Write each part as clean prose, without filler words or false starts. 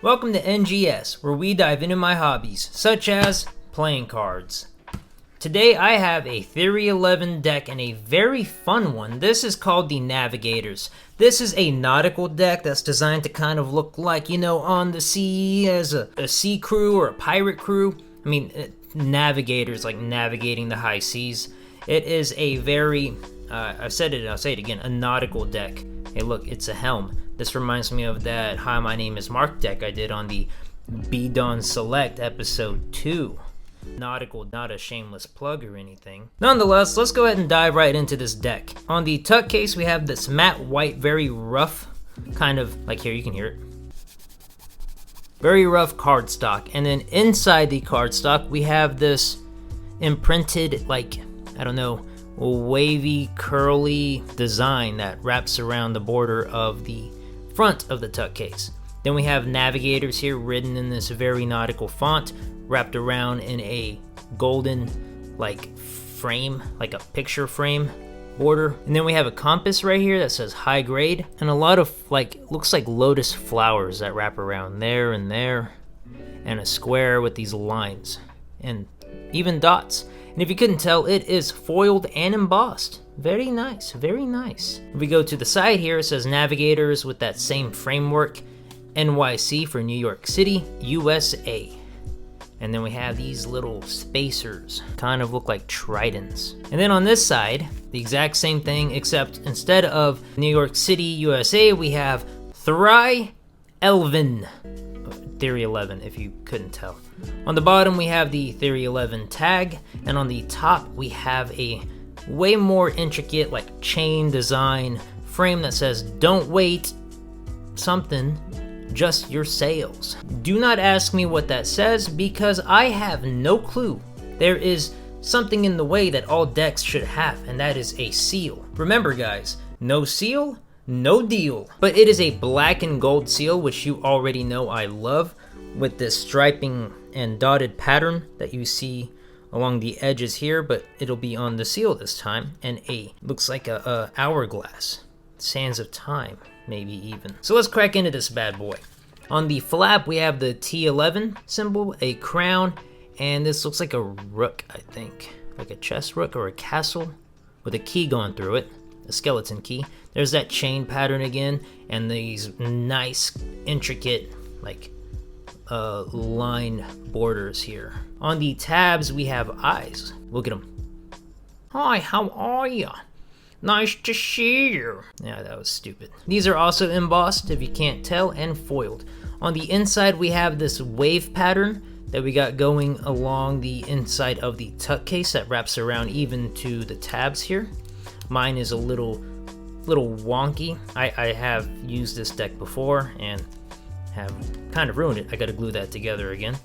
Welcome to NGS, where we dive into my hobbies, such as playing cards. Today I have a Theory11 deck and a very fun one. This is called the Navigators. This is a nautical deck that's designed to kind of look like, on the sea as a sea crew or a pirate crew. I mean, navigators, like navigating the high seas. It is a very, I've said it and I'll say it again, a nautical deck. Hey look, it's a helm. This reminds me of that Hi, My Name is Mark deck I did on the B-Dawn Select episode 2. Nautical, not a shameless plug or anything. Nonetheless, let's go ahead and dive right into this deck. On the tuck case, we have this matte white, very rough, kind of, like here, you can hear it. Very rough cardstock. And then inside the cardstock, we have this imprinted, wavy, curly design that wraps around the border of the front of the tuck case. Then we have Navigators here written in this very nautical font, wrapped around in a golden frame, like a picture frame border. And then we have a compass right here that says high grade, and a lot of looks like lotus flowers that wrap around there, and a square with these lines and even dots. And if you couldn't tell, it is foiled and embossed. Very nice, very nice. If we go to the side here, it says Navigators with that same framework, NYC for New York City, USA. And then we have these little spacers, kind of look like tridents. And then on this side, the exact same thing, except instead of New York City, USA, we have Theory11. Theory11, if you couldn't tell. On the bottom, we have the Theory11 tag, and on the top, we have a way more intricate, chain design frame that says, "Don't wait, something, just your sails." Do not ask me what that says, because I have no clue. There is something in the way that all decks should have, and that is a seal. Remember guys, no seal, no deal. But it is a black and gold seal, which you already know I love, with this striping and dotted pattern that you see along the edges here, but it'll be on the seal this time, and looks like a hourglass, sands of time, maybe even. So let's crack into this bad boy. On the flap, we have the T11 symbol, a crown, and this looks like a rook, I think. Like a chess rook or a castle with a key going through it, a skeleton key. There's that chain pattern again, and these nice, intricate, line borders here. On the tabs, we have eyes. Look at them. Hi, how are ya? Nice to see you. Yeah, that was stupid. These are also embossed, if you can't tell, and foiled. On the inside, we have this wave pattern that we got going along the inside of the tuck case that wraps around even to the tabs here. Mine is a little wonky. I have used this deck before and have kind of ruined it. I gotta glue that together again.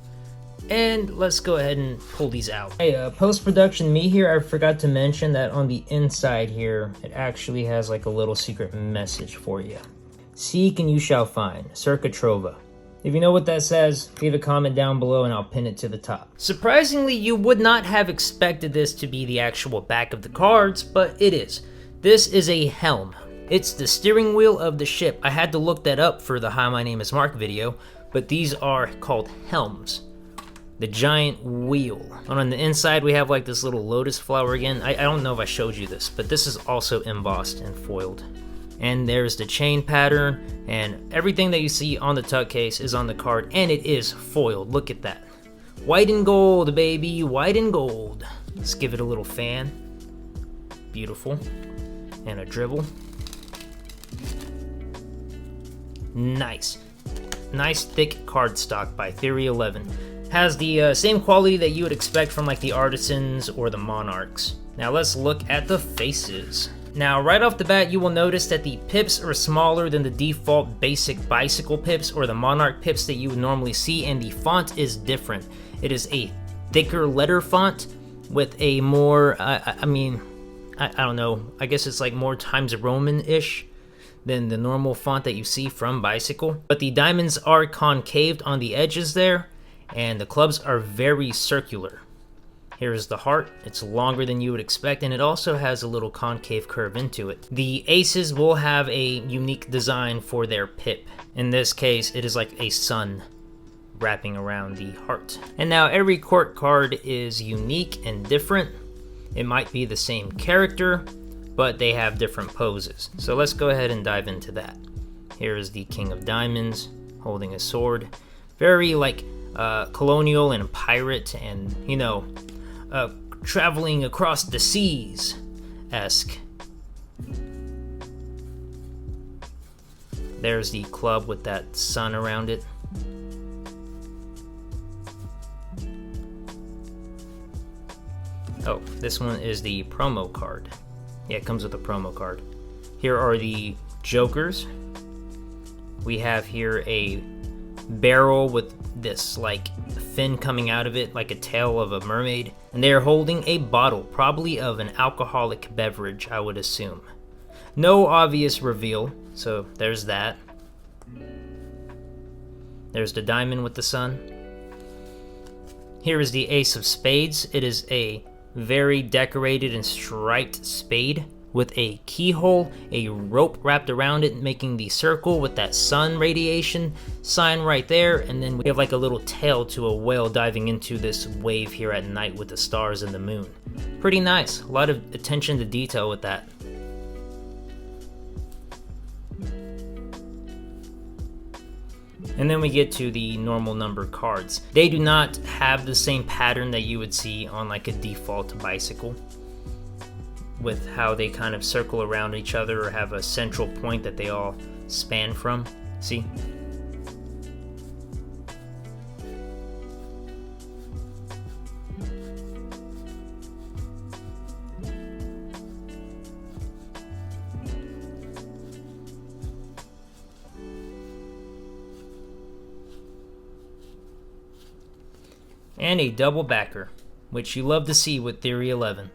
And let's go ahead and pull these out. Hey, post-production me here, I forgot to mention that on the inside here, it actually has a little secret message for you. Seek and you shall find, Circa Trova. If you know what that says, leave a comment down below and I'll pin it to the top. Surprisingly, you would not have expected this to be the actual back of the cards, but it is. This is a helm. It's the steering wheel of the ship. I had to look that up for the Hi, My Name is Mark video, but these are called helms. The giant wheel. And on the inside, we have this little lotus flower again. I don't know if I showed you this, but this is also embossed and foiled. And there's the chain pattern, and everything that you see on the tuck case is on the card, and it is foiled. Look at that. White and gold, baby, white and gold. Let's give it a little fan. Beautiful. And a dribble. Nice. Nice thick cardstock by Theory11. Has the same quality that you would expect from the Artisans or the Monarchs. Now let's look at the faces. Now right off the bat, you will notice that the pips are smaller than the default basic bicycle pips or the Monarch pips that you would normally see, and the font is different. It is a thicker letter font with a more, I don't know, I guess it's more Times Roman-ish than the normal font that you see from Bicycle. But the diamonds are concaved on the edges there, and the clubs are very circular. Here's the heart. It's longer than you would expect, and it also has a little concave curve into it. The aces will have a unique design for their pip. In this case, it is like a sun wrapping around the heart. And now every court card is unique and different. It might be the same character, but they have different poses. So let's go ahead and dive into that. Here is the King of Diamonds holding a sword. Very like colonial and pirate and, you know, traveling across the seas-esque. There's the club with that sun around it. Oh, this one is the promo card. Yeah, it comes with a promo card. Here are the jokers. We have here a barrel with this like fin coming out of it, like a tail of a mermaid, and they are holding a bottle, probably of an alcoholic beverage, I would assume. No obvious reveal, so there's that. There's the diamond with the sun. Here is the Ace of Spades. It is a very decorated and striped spade with a keyhole, a rope wrapped around it, making the circle with that sun radiation sign right there, and then we have like a little tail to a whale diving into this wave here at night with the stars and the moon. Pretty nice, a lot of attention to detail with that. And then we get to the normal number cards. They do not have the same pattern that you would see on like a default bicycle, with how they kind of circle around each other or have a central point that they all span from. See? And a double backer, which you love to see with Theory 11.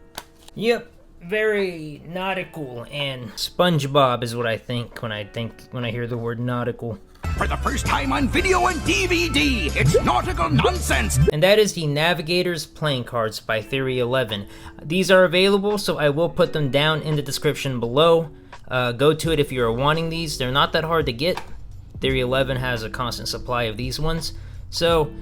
Yep. Very nautical and SpongeBob is what I think when I hear the word nautical. For the first time on video and DVD, it's nautical nonsense. And that is the Navigators playing cards by Theory11. These are available, so I will put them down in the description below. Go to it if you are wanting these. They're not that hard to get. Theory11 has a constant supply of these ones, so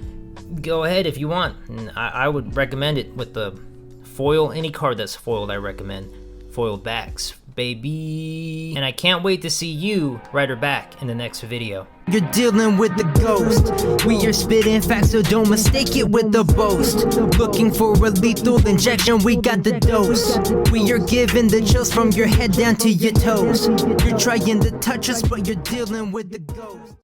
go ahead if you want. And I would recommend it with the foil. Any card that's foiled I recommend. Foiled backs, baby. And I can't wait to see you write her back in the next video. You're dealing with the ghost. We are spitting facts, so don't mistake it with the boast. Looking for a lethal injection, we got the dose. We are giving the chills from your head down to your toes. You're trying to touch us, but you're dealing with the ghost.